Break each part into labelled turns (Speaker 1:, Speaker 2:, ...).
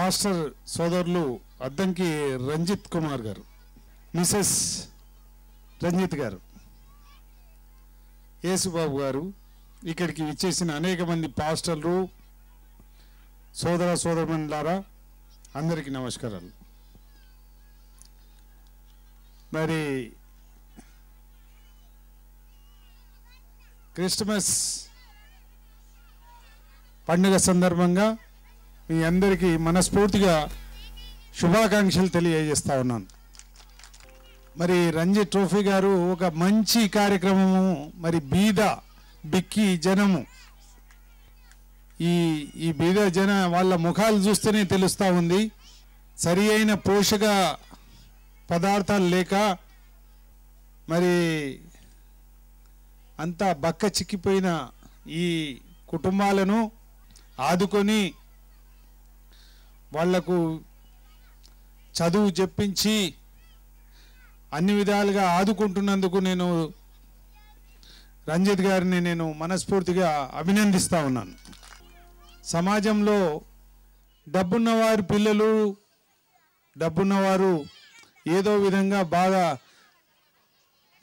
Speaker 1: Pastor సోదరులు అద్దంకి రంజిత్ కుమార్ గారు, Mrs Ranjith గారు, యేసుబాబు గారు, ఇక్కడికి విచ్చేసిన అనేక మంది పాస్టర్లు, సోదర సోదరమణులారా అందరికీ నమస్కారాలు. మరి క్రిస్మస్ పండుగ సందర్భంగా మీ అందరికీ మనస్ఫూర్తిగా శుభాకాంక్షలు తెలియజేస్తా ఉన్నాను. మరి రంజిత్ ట్రోఫీ గారు ఒక మంచి కార్యక్రమము, మరి బీద బిక్కి జనము, ఈ బీద జన వాళ్ళ ముఖాలు చూస్తేనే తెలుస్తూ ఉంది. సరి అయిన పోషక పదార్థాలు లేక మరి అంతా బక్క చిక్కిపోయిన ఈ కుటుంబాలను ఆదుకొని వాళ్లకు చదువు చెప్పించి అన్ని విధాలుగా ఆదుకుంటున్నందుకు నేను రంజిత్ గారిని నేను మనస్ఫూర్తిగా అభినందిస్తూ ఉన్నాను. సమాజంలో డబ్బున్నవారి పిల్లలు, డబ్బున్నవారు ఏదో విధంగా బాగా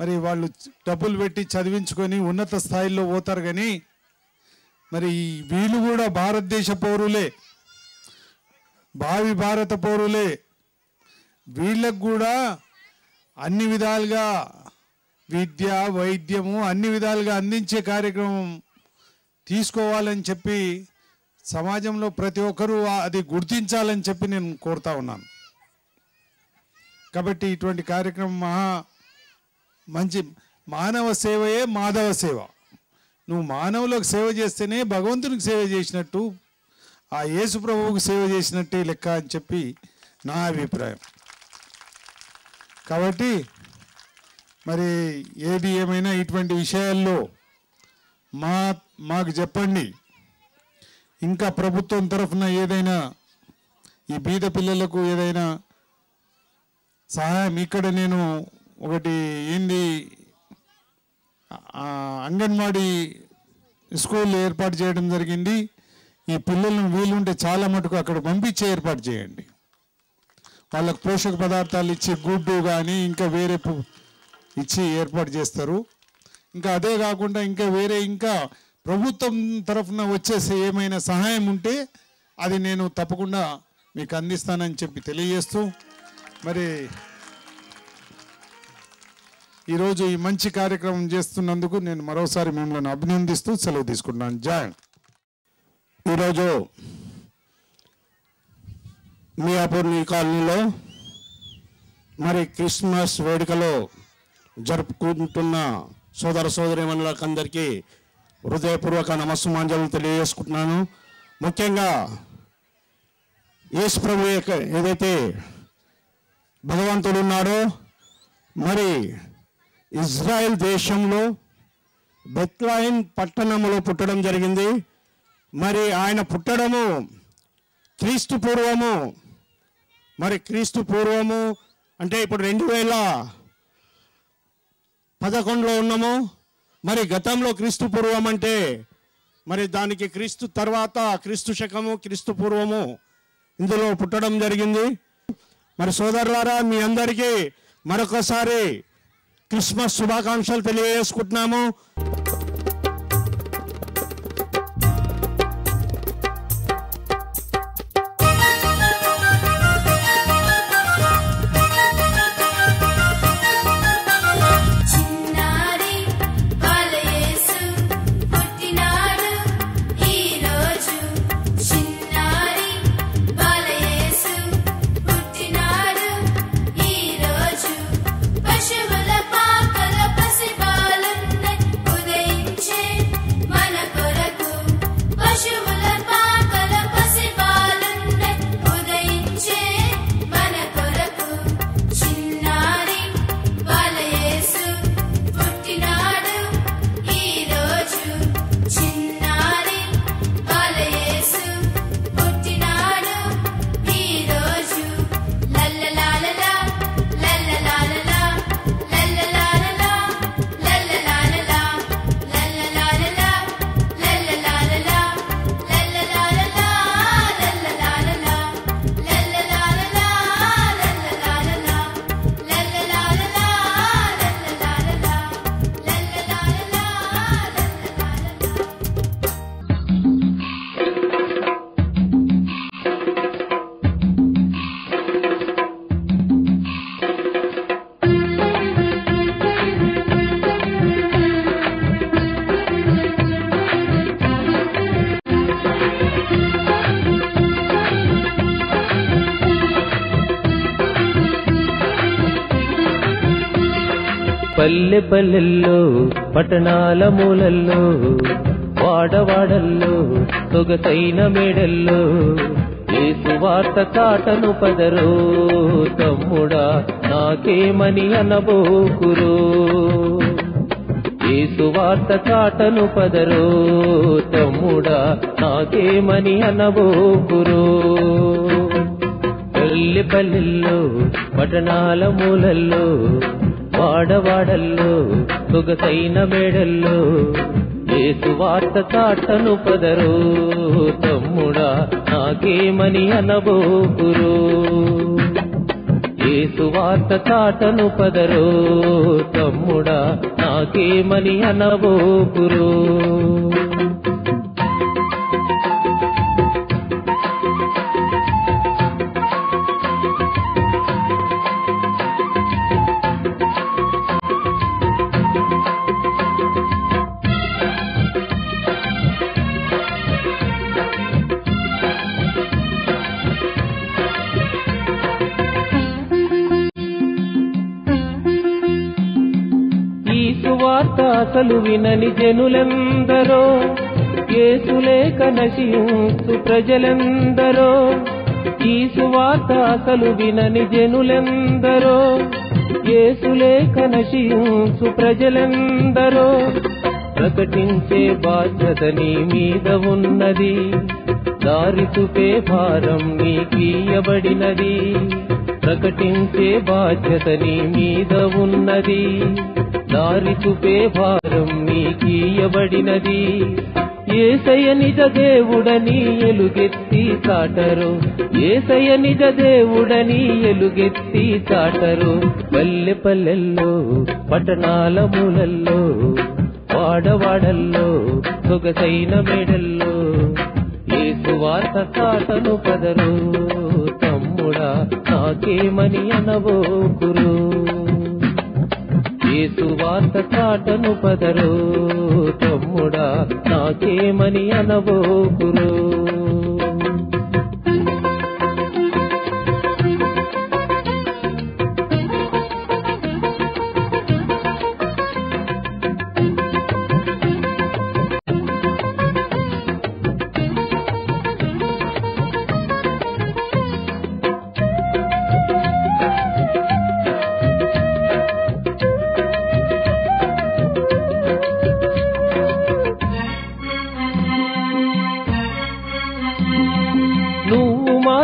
Speaker 1: మరి వాళ్ళు డబ్బులు పెట్టి చదివించుకొని ఉన్నత స్థాయిలో పోతారు. కానీ మరి వీళ్ళు కూడా భారతదేశ పౌరులే, భావి భారత పౌరులే. వీళ్ళకు కూడా అన్ని విధాలుగా విద్య, వైద్యము అన్ని విధాలుగా అందించే కార్యక్రమం తీసుకోవాలని చెప్పి సమాజంలో ప్రతి ఒక్కరూ అది గుర్తించాలని చెప్పి నేను కోరుతా ఉన్నాను. కాబట్టి ఇటువంటి కార్యక్రమం మంచి మానవ సేవయే మాధవ సేవ. నువ్వు మానవులకు సేవ చేస్తేనే భగవంతునికి సేవ చేసినట్టు, ఆ యేసు ప్రభువుకు సేవ చేసినట్టే లెక్క అని చెప్పి నా అభిప్రాయం. కాబట్టి మరి ఏది ఏమైనా ఇటువంటి విషయాల్లో మాకు చెప్పండి. ఇంకా ప్రభుత్వం తరఫున ఏదైనా ఈ బీద పిల్లలకు ఏదైనా సహాయం, ఇక్కడ నేను ఒకటి ఏంది అంగన్వాడీ స్కూల్ ఏర్పాటు చేయడం జరిగింది. ఈ పిల్లలను వీలుంటే చాలా మటుకు అక్కడ పంపించే ఏర్పాటు చేయండి. వాళ్ళకు పోషక పదార్థాలు ఇచ్చి గుడ్డు కానీ ఇంకా వేరే ఇచ్చి ఏర్పాటు చేస్తారు. ఇంకా అదే కాకుండా ఇంకా ప్రభుత్వం తరఫున వచ్చేసి ఏమైనా సహాయం ఉంటే అది నేను తప్పకుండా మీకు అందిస్తానని చెప్పి తెలియజేస్తూ, మరి ఈరోజు ఈ మంచి కార్యక్రమం చేస్తున్నందుకు నేను మరోసారి మిమ్మల్ని అభినందిస్తూ సెలవు తీసుకుంటున్నాను. జై.
Speaker 2: ఈరోజు మియాపూర్ కాలనీలో మరి క్రిస్మస్ వేడుకలో జరుపుకుంటున్న సోదర సోదరీమణులకు అందరికీ హృదయపూర్వక నమస్సుమాంజలు తెలియజేసుకుంటున్నాను. ముఖ్యంగా యేసు ప్రభు ఏదైతే భగవంతుడు ఉన్నాడో, మరి ఇజ్రాయెల్ దేశంలో బెత్లెహేమ్ పట్టణంలో పుట్టడం జరిగింది. మరి ఆయన పుట్టడము క్రీస్తు పూర్వము అంటే ఇప్పుడు 2011లో ఉన్నాము. మరి గతంలో క్రీస్తు పూర్వం అంటే మరి దానికి క్రీస్తు తర్వాత క్రీస్తు శకము, క్రీస్తు పూర్వము ఇందులో పుట్టడం జరిగింది. మరి సోదరులారా, మీ అందరికీ మరొకసారి క్రిస్మస్ శుభాకాంక్షలు తెలియజేసుకుంటున్నాము.
Speaker 3: పశువుల పాకల పసిబాలున్న ఉదయం పల్లె పల్లెల్లో పట్టణాల మూలల్లో వాడవాడల్లో సొగసైన మేడల్లో యేసు వార్త చాటను పదరో తమ్ముడా నాకేమని అనబోకురో యేసు వార్త చాటను పదరో తమ్ముడా నాకేమని అనబోకురో పల్లె పల్లెల్లో పట్టణాల మూలల్లో వాడవాడల్లో సొగసైన మేడల్లో యేసు వార్త చాటను పదరో తమ్ముడా నాకేమని అనబోకురో యేసు వార్త చాటను పదరో తమ్ముడా నాకేమని అనబోకురో వార్త అసలు వినని జనులెందరో యేసు లేక నశించు ప్రజలెందరో ఈ సువార్త అసలు వినని జనులెందరో యేసు లేక నశించు ప్రజలెందరో ప్రకటించే బాధ్యత నీ మీద ఉన్నది దారి చూపే భారం నీకియ్యబడినది ప్రకటించే బాధ్యత నీ మీద ఉన్నది దారి చూపే భారం నీకియ్యబడినది యేసయ్య నిజ దేవుడని ఎలుగెత్తి చాటరు యేసయ్య నిజ దేవుడని ఎలుగెత్తి చాటరు పల్లె పల్లెల్లో పట్టణాల మూలల్లో వాడవాడల్లో సొగసైన మేడల్లో యేసు వార్త చాటను పదరు తమ్ముడా నాకేమని అనబోకురు యేసు వార్త చాటను పదరు తమ్ముడా నాకేమని అనబోకురు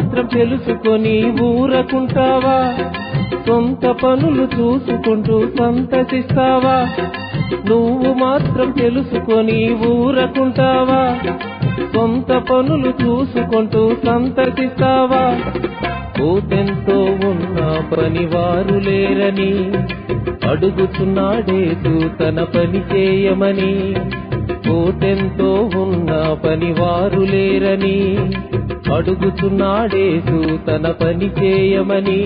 Speaker 3: మాత్రం తెలుసుకొని ఊరకుంటావా సొంత పనులు చూసుకుంటూ సంతసిస్తావా నువ్వు మాత్రం తెలుసుకొని ఊరకుంటావా సొంత పనులు చూసుకుంటూ సంతసిస్తావా కోతెంతో ఉన్న పనివారు లేరని అడుగుతున్నాడేసు తన పని చేయమని కోతెంతో ఉన్న పనివారు లేరని అడుగుతున్నాడేసు తన పని చేయమని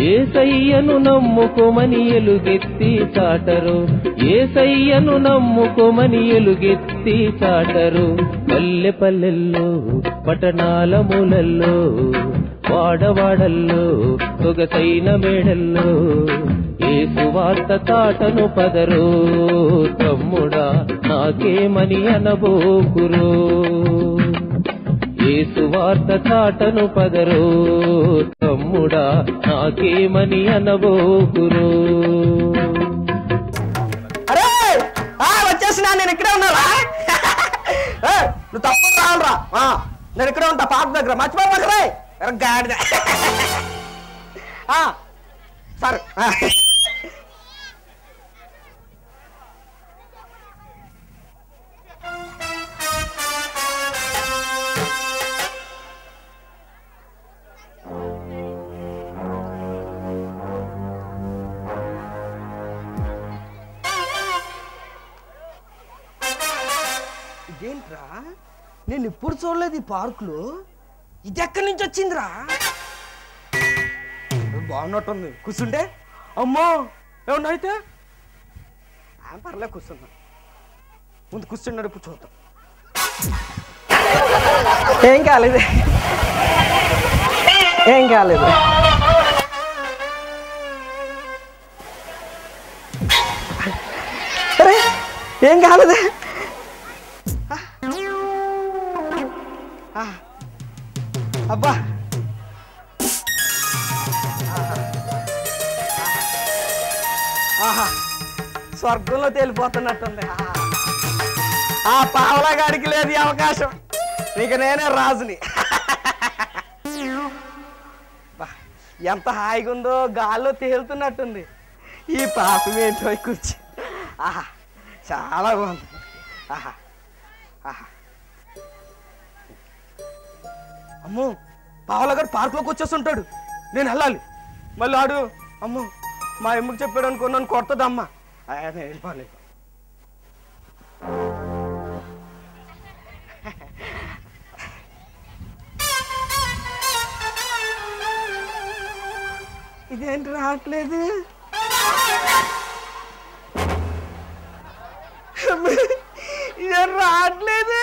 Speaker 3: యేసయ్యను నమ్ముకోమని ఎలుగెత్తి చాటరు యేసయ్యను నమ్ముకోమని ఎలుగెత్తి చాటరు పల్లె పల్లెల్లో పట్టణాల మూలల్లో వాడవాడల్లో సొగసైన మేడల్లో యేసు వార్త చాటను పదరు తమ్ముడా నాకేమని అనబోకురు యేసు వార్త చాటను పదరు తమ్ముడా నాకేమని అనబోకురు
Speaker 4: అరే వచ్చేసినా నేను ఇక్కడే ఉన్నారా నువ్వు తప్పని రావాలరా నేను ఇక్కడే ఉంటా పాప దగ్గర మర్చిపోయి గాడిద సరే ఇదేంట్రా నేను ఇప్పుడు చూడలేదు ఈ పార్కులో ఇది ఎక్కడి నుంచి వచ్చిందిరా బాగున్నట్టుంది కూర్చుంటే అమ్మో ఏమన్నా అయితే పర్లే కూర్చున్నా ముందు కూర్చున్నాడు ఇప్పుడు చూద్దాం ఏం కాలేదు ఏం కాలేదు అరే ఏం కాలేదే. అబ్బా ఆహా స్వర్గంలో తేలిపోతున్నట్టుంది. ఆ పావలా గాడికి లేదు ఈ అవకాశం, ఇక నేనే రాజుని. ఎంత హాయిగా ఉందో, గాల్లో తేలుతున్నట్టుంది. ఈ పాపం ఏంటో కూర్చి. ఆహా చాలా బాగుంది. ఆహా ఆహా అమ్మో పావలా గారు పార్కులోకి వచ్చేస్తుంటాడు, నేను వెళ్ళాలి. మళ్ళీ ఆడు అమ్మో మా అమ్మకి చెప్పాడు అనుకో నన్ను కొడుతుందమ్మా. నేను వెళ్ళిపోలేదు. ఇదేంటి రావట్లేదు? ఇదేం రావట్లేదు.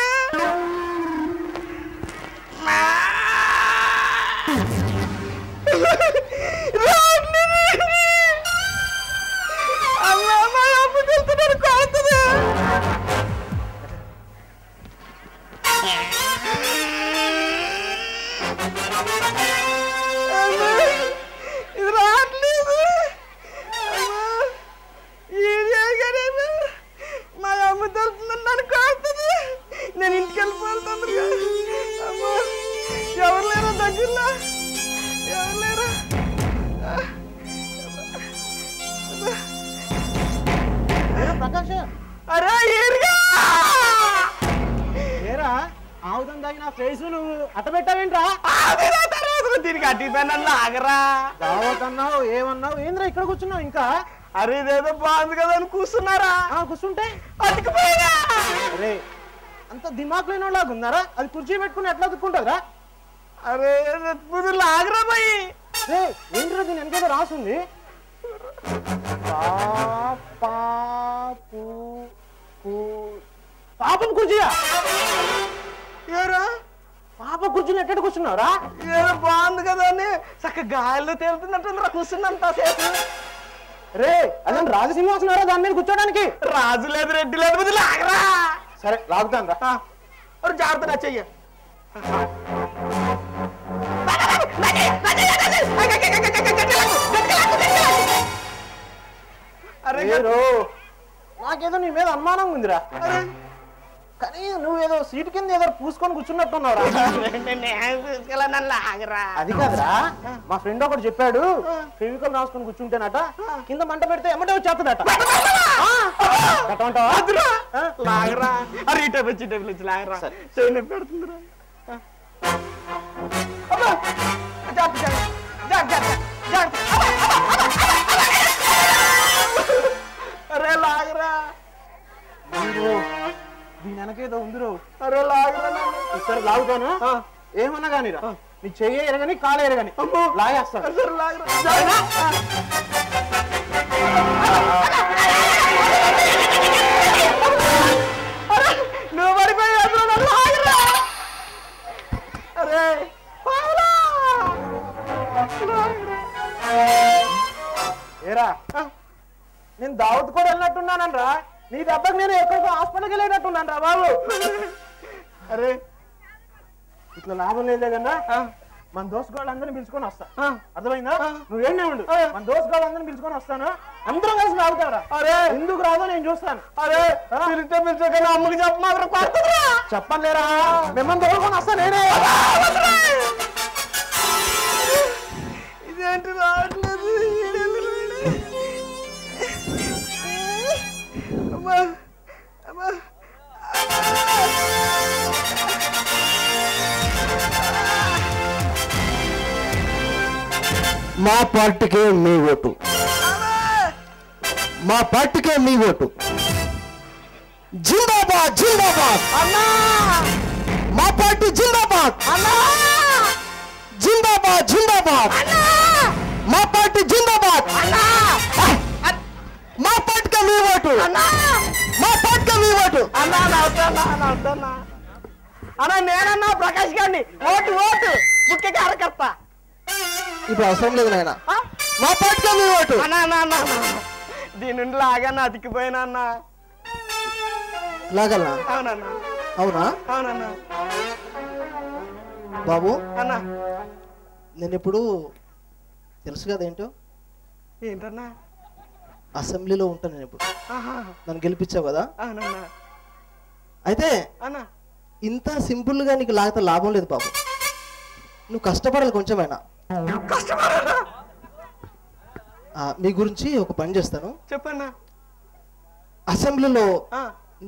Speaker 4: నేను ఇంటికి వెళ్ళిపోవాలి తొందరగా. అమ్మా ఎవరు లేరా దగ్గరలో? ఎవరు లేరా?
Speaker 5: ప్రకాష్
Speaker 4: అరే ఏరుగా
Speaker 5: ఏరా ఆవుదం తగిన ఫేస్ నువ్వు అట్టబెట్టావేంట్రా?
Speaker 4: దీనికి అట్టిపోయినా ఆగరా.
Speaker 5: దావతన్నావు ఏమన్నావు ఏంద్రా ఇక్కడ కూర్చున్నావు ఇంకా?
Speaker 4: అరే ఇదేదో బాగుంది కదా అని కూర్చున్నారా?
Speaker 5: కూర్చుంటే
Speaker 4: అతికిపోయినా.
Speaker 5: అరే అంత దిమాక్ లేని వాళ్ళగా ఉందారా? అది కుర్చీ పెట్టుకుని ఎట్లా అతుక్కుంటుందిరా?
Speaker 4: అరే ముందు లాగరా పోయి.
Speaker 5: ఏంట్రా దీని ఎంకేదో రాసుంది? పాపం కుర్చీయా?
Speaker 4: ఏరా
Speaker 5: పాప కుర్చీని ఎక్కడ కూర్చున్నావురా?
Speaker 4: ఏదో బాగుంది కదా అని చక్క గాల్లో తేలుతున్నట్టు కూర్చున్నంత సేపు.
Speaker 5: రే అదే రాజసింహాసనారా దాని మీద కూర్చోడానికి?
Speaker 4: రాజు లేదు రెడ్డి లేదు ముందు లాగరా.
Speaker 5: సరే లాగుతాను రా.
Speaker 4: జాగ్రత్త నా చెయ్య. అరే
Speaker 5: నాకేదో నీ మీద అనుమానం ఉందిరా. కానీ నువ్వేదో సీటు కింద ఏదో పూసుకొని కూర్చున్నట్టున్నావురా. అది కాదురా, మా ఫ్రెండ్ ఒకటి చెప్పాడు ఫెవికల్ రాసుకొని కూర్చుంటేనట కింద మంట పెడితే ఎమ్మటే వచ్చేస్తుందట.
Speaker 4: లాగరా. అరే ఈ టైప్ వచ్చి టైప్ వచ్చి లాగరా. చెయ్యి పెడుతుందిరా. అరే లాగరా.
Speaker 5: దీని వెనకేదో ఉందిరో.
Speaker 4: అరే లాగరా.
Speaker 5: సరే లాగుతాను. ఏమన్నా కానీ రా, నీ చెయ్యి ఎరగని కాలు ఎరగని లాగేస్తాను.
Speaker 4: సరే లాగరా. నువ్వు పడిపోయి లాగరా. అరే
Speaker 5: ఏరా నేను దావత్ కూడా వెళ్ళినట్టున్నానరా. నీ దెబ్బకి నేను ఎక్కడికో హాస్పిటల్కి వెళ్ళినట్టున్నాను రా బాబు.
Speaker 4: అరే
Speaker 5: ఇట్లా లాభం లేదే కన్నా మన దోస్తుగాళ్ళందరినీ పిలుచుకొని వస్తా. అర్థమైందా? నువ్వేనే ఉండు, మన దోస్తుగాళ్ళందరినీ పిలుచుకొని వస్తాను. అందరం కలిసి లాగుతారా?
Speaker 4: అరే
Speaker 5: ఎందుకు రాదో నేను చూస్తాను.
Speaker 4: అరే పిలిస్తే పిలిచే అమ్మకి
Speaker 5: చెప్పను లేరా, మిమ్మల్ని తోడుకొని వస్తా నేనే.
Speaker 4: ఇదేంటి రావట్లేదు. అమ్మా అమ్మా
Speaker 5: మా పార్టీకే మీ ఓటు, మా పార్టీకే మీ ఓటు. జిందాబాద్ జిందాబాద్
Speaker 4: అన్నా.
Speaker 5: మా పార్టీ జిందాబాద్
Speaker 4: అన్నా
Speaker 5: జిందాబాద్ జిందాబాద్
Speaker 4: అన్నా.
Speaker 5: మా పార్టీ జిందాబాద్
Speaker 4: అన్నా
Speaker 5: మా పార్టీకే మీ ఓటు,
Speaker 4: అన్నా
Speaker 5: మా పార్టీకే మీ ఓటు.
Speaker 4: అన్నా అవుతున్నా అన్నా. నేనన్నా ప్రకాష్ గారిని ఓటు ఓటు ముఖ్య కార్యకర్త.
Speaker 5: ఇప్పుడు అవసరం లేదు నాయన, మా పార్టీకే మీ ఓటు.
Speaker 4: అన్నా దీని నుండి లాగానే అతికిపోయినా అన్నా.
Speaker 5: లాగలనా?
Speaker 4: అవునన్నా.
Speaker 5: అవునా?
Speaker 4: అవునన్నా.
Speaker 5: బాబు
Speaker 4: అన్నా
Speaker 5: నేను ఇప్పుడు తెలుసు కదా ఏంటో,
Speaker 4: ఏంటన్నా?
Speaker 5: అసెంబ్లీలో ఉంటాను నేను ఇప్పుడు. నన్ను గెలిపించావు కదా.
Speaker 4: అవునన్నా.
Speaker 5: అయితే
Speaker 4: అన్నా
Speaker 5: ఇంత సింపుల్గా నీకు లాగితే లాభం లేదు బాబు. నువ్వు కష్టపడాలి కొంచెమైనా.
Speaker 4: కష్టపడాలా?
Speaker 5: మీ గురించి ఒక పని చేస్తాను.
Speaker 4: చెప్పన్నా.
Speaker 5: అసెంబ్లీలో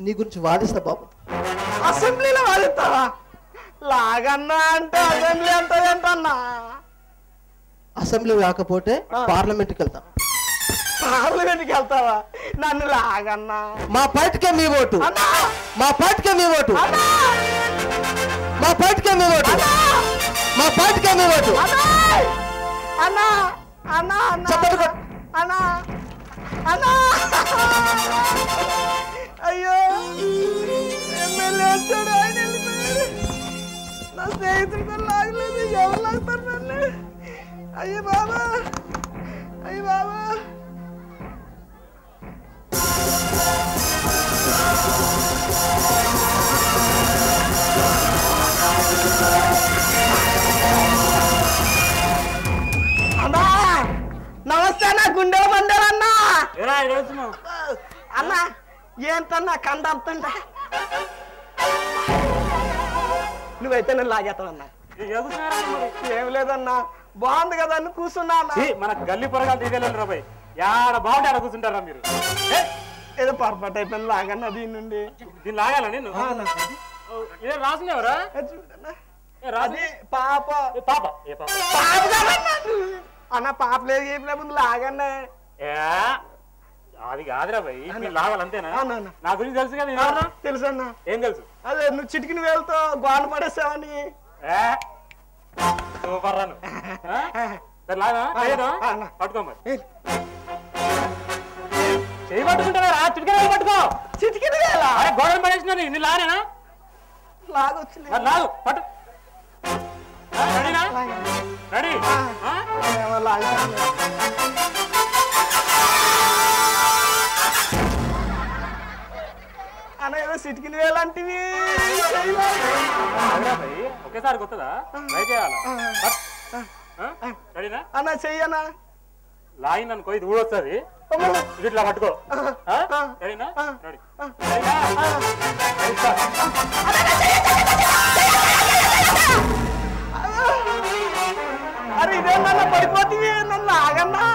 Speaker 5: నీ గురించి వాదిస్తా బాబు.
Speaker 4: అసెంబ్లీలో వాదిస్తావా? లాగన్నా అంటే అసెంబ్లీ అంటన్నా.
Speaker 5: అసెంబ్లీ కాకపోతే పార్లమెంట్కి వెళ్తాను.
Speaker 4: పార్లమెంట్కి వెళ్తావా? నన్ను లాగన్నా.
Speaker 5: మా పార్టీకే మీ ఓటు. మా పార్టీకే మీ ఓటు. మా పార్టీకే మీ ఓటు. మా పార్టీకే మీ ఓటు.
Speaker 4: అన్నా అన్నా అన్నా అన్నా అన్నా. అయ్యో ఎమ్మెల్యే వచ్చాడు, ఆయన వెళ్ళిపోయాడు. నా స్నేహితులు కూడా లాగలేదు, ఎవరు లాగుతారు నన్ను? అయ్యో బాబా, అయ్యో బాబా. అన్నా నమస్తే అన్న, గుండెల బండారన్నా. అన్న ఏంటన్నా కందంతుంటే? నువ్వైతే నేను లాగేస్తావన్నా. ఏం లేదన్నా, బాగుంది కదా అని కూర్చున్నా అన్న.
Speaker 6: మన గల్లి పొరగాలు తీగలేరు రాబాయ్, యాడ బాగుంటే ఆడ కూర్చుంటారా మీరు?
Speaker 4: ఏదో పొరపాటు అయిపోయింది, లాగన్నా దీని నుండి.
Speaker 6: దీన్ని లాగాల నేను రాసినవరా?
Speaker 4: అది పాప.
Speaker 6: పాప ఏ పాప?
Speaker 4: పాప కదన్నా. అన్న పాప లేదు, ఏం లేదు, ముందు లాగన్నా.
Speaker 6: అది కాదురా భయ్, మీరు లాగాలి అంతేనా? నా గురించి తెలుసు కదా.
Speaker 4: తెలుసు అన్న.
Speaker 6: ఏం తెలుసు?
Speaker 4: అదే నువ్వు చిటికిన వేలతో గోడ పడేసావని.
Speaker 6: సూపర్ రాను లాగా పట్టుకో మరి. చేయి పట్టుకుంటారా? చిటికిన వేలు పట్టుకో.
Speaker 4: చిటికిన వేల
Speaker 6: గోడను పడేసిన నీ లానేనా?
Speaker 4: లాగొచ్చింది.
Speaker 6: లాగు పట్టు. రెడీనా? రెడీ?
Speaker 4: అన్న ఏదో చిటికిన వేలంటివి.
Speaker 6: ఒకేసారి కొత్తదా? ట్రై చేయాలా? రెడీనా?
Speaker 4: అన్న చెయ్యనా?
Speaker 6: లాగిన్ అనుకో, ఇది ఊడొస్తుంది, ఇట్లా పట్టుకో. రెడీనా? రెడీ.
Speaker 4: అరే ఇదేమన్నా పడిపోతుంది, నన్ను ఆగన్నా.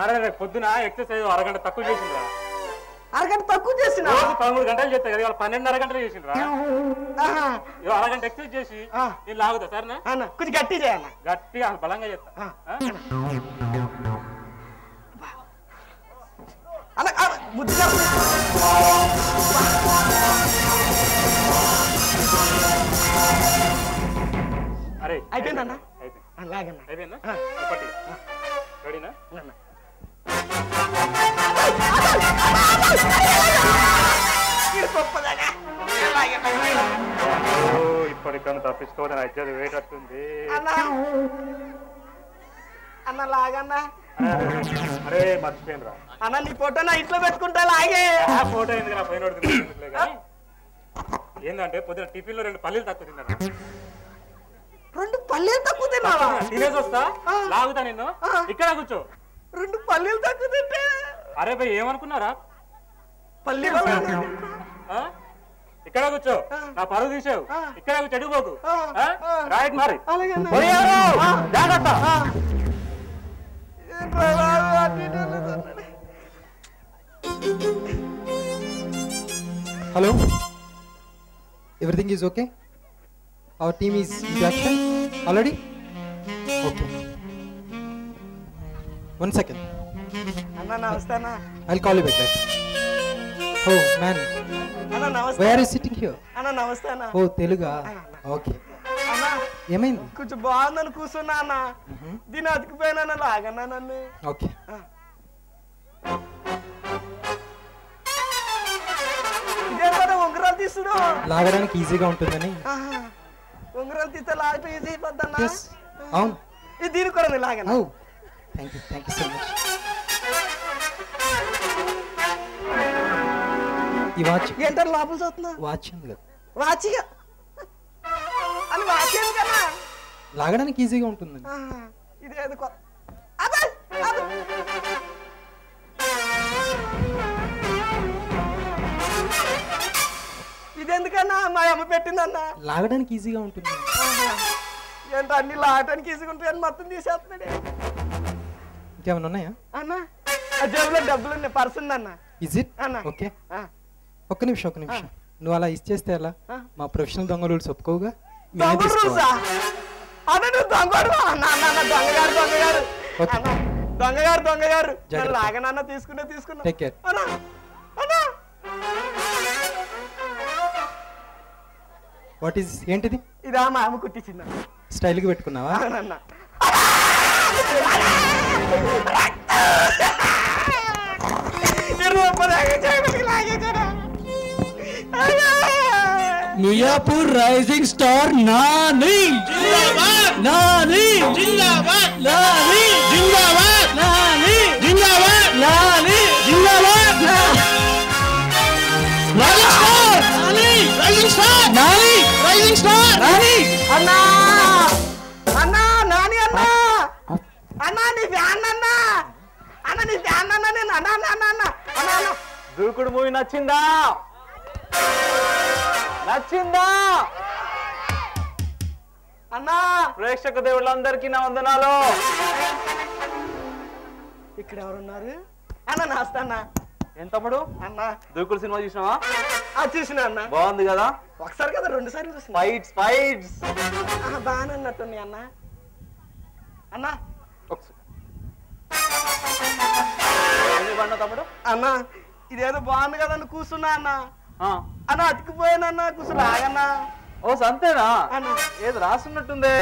Speaker 6: అరే రేపు పొద్దున ఎక్సర్సైజ్ అరగంట తక్కువ చేసిండ్రా.
Speaker 4: అరగంట తక్కువ చేసిన?
Speaker 6: 13 గంటలు చేస్తా కదా, 12.5 గంటలు చేసిండ్రా. అరగంట ఎక్సర్సైజ్ చేసి నేను లాగుతా సరేనా?
Speaker 4: కొంచెం గట్టి చేయన్న.
Speaker 6: గట్టిగా బలంగా చేస్తా.
Speaker 4: అలా బుద్ధి
Speaker 6: అరే
Speaker 4: అయిపోయిందన్నా?
Speaker 6: అయిపోయిందా? రెడీనా? ఇప్పటికన్నా తప్పించుకోవడం అజ్జది వేటట్టుంది.
Speaker 4: అన్న లాగన్నా.
Speaker 6: అరే మర్చిపోయినరా
Speaker 4: అన్న, నీ ఫోటో నా ఇంట్లో పెట్టుకుంటా. లాగే
Speaker 6: ఫోటో ఎందుకు పైన ఏంటంటే పొద్దున టిఫిన్ లో 2 పల్లీలు తక్కువ తిన్నా.
Speaker 4: 2 పల్లీలు తక్కువ తిన్నావా?
Speaker 6: తినేసి వస్తా, లాగుతా నిన్ను. ఇక్కడ కూర్చో.
Speaker 4: 2 పల్లీలు తక్కువ తింటే?
Speaker 6: అరే భయ్ ఏమనుకున్నారా?
Speaker 4: పల్లీలు
Speaker 6: ఇక్కడ కూర్చో, నా పరువు తీసావు. ఇక్కడ చెడుకోకు. రైట్ మరి జాగ్రత్త.
Speaker 7: Hello, everything is okay? Our team is in action already? Okay. 1 second.
Speaker 4: Anna, namaste.
Speaker 7: I'll call you back. Oh man.
Speaker 4: Anna, namaste.
Speaker 7: Where are you sitting here?
Speaker 4: Anna, namaste. Anna.
Speaker 7: Oh, Teluga. Okay.
Speaker 4: Anna.
Speaker 7: ఏమైంది?
Speaker 4: కొంచెం బాగుందని కూర్చున్నా అన్న. దీని అతికిపోయినా లాగన్నా నన్ను.
Speaker 7: Okay.
Speaker 4: ఇదేమన్నా ఉంగరాలు తీసుడు?
Speaker 7: లాగడానికి ఈజీగా ఉంటుందని.
Speaker 4: ఉంగరాలు తీస్తే లాగితే ఈజీ అయిపోద్దన్నా.
Speaker 7: అవును.
Speaker 4: ఇది దీని కూడా లాగన్నా.
Speaker 7: Thank you so much. ఈ వాచ్
Speaker 4: ఏంటారు లోపల చూస్తున్నా
Speaker 7: వాచ్ ఉంది కదా,
Speaker 4: వాచిగా అని వాచి ఎందుకన్నా
Speaker 7: లాగడానికి ఈజీగా ఉంటుంది.
Speaker 4: ఇదేది కొత్త అదే అదే. ఇదెందుకన్నా మా అమ్మ పెట్టిందన్నా
Speaker 7: లాగడానికి ఈజీగా ఉంటుంది.
Speaker 4: ఏంటో అన్ని లాగటానికి ఈజీగా ఉంటాయని మొత్తం తీసేస్తున్నాడే.
Speaker 7: ఇంకేమైనా ఉన్నాయా
Speaker 4: అన్నా ఆ జేబులో డబ్బులు ఉన్నాయి, పర్స్ ఉందన్నా.
Speaker 7: ఇజ్ ఇట్
Speaker 4: అన్నా.
Speaker 7: ఓకే, ఒక్క నిమిషం. నువ్వు అలా ఇచ్చేస్తే ఎలా? మా ప్రొఫెషనల్ దొంగ రూల్స్ ఒప్పుకోగా
Speaker 4: దొంగ రూల్సా? అన్న నువ్వు దొంగడు అన్న దొంగగారు
Speaker 7: Okay.
Speaker 4: దొంగగారు
Speaker 7: జాగ్రత్త.
Speaker 4: లాగనన్నా తీసుకున్నా
Speaker 7: టేక్ కేర్.
Speaker 4: అన్నా అన్నా
Speaker 7: వాట్ ఈస్ ఏంటిది?
Speaker 4: ఇదా మా అమ్మ కుట్టించింది
Speaker 7: స్టైల్గా పెట్టుకున్నావా?
Speaker 4: అవునన్నా.
Speaker 2: మియాపూర్ రైజింగ్ స్టార్ నాని జిందాబాద్, నాని జిందాబాద్, నాని జిందాబాద్, నాని జిందాబాద్, నాని జిందాబాద్, rising star Nani, rising star Nani.
Speaker 4: అన్నా అన్నా నాని అన్నా అన్నా నీ ఫ్యాన్ అన్నా అన్న నీ ఫ్యాన్ అన్నా నేను అన్నా అన్నా అన్నా అన్నా అన్నా అన్నా
Speaker 5: దూకుడు మూవీ నచ్చిందా?
Speaker 4: అన్నా
Speaker 5: ప్రేక్షక దేవుళ్ళందరికీ నా వందనాలు.
Speaker 4: ఇక్కడ ఎవరున్నారు అన్న? నాస్తా అన్నా.
Speaker 5: ఏం తమ్ముడు,
Speaker 4: అన్నా
Speaker 5: దూకుడు సినిమా చూసినావా?
Speaker 4: చూసిన అన్న.
Speaker 5: బాగుంది కదా?
Speaker 4: ఒకసారి కదా 2 సార్లు చూసిన.
Speaker 5: ఫైట్స్
Speaker 4: బాగానే అన్నట్టుంది అన్న. అన్నా
Speaker 5: తమ్ముడు.
Speaker 4: అన్నా ఇదేదో బాగుంది కదా అని కూర్చున్నా అన్న. అన్న అతికిపోయానన్నా కూర్చున్నా ఆగన్నా.
Speaker 5: ఓ సంతేనా?
Speaker 4: అన్న
Speaker 5: ఏది రాసున్నట్టుందే.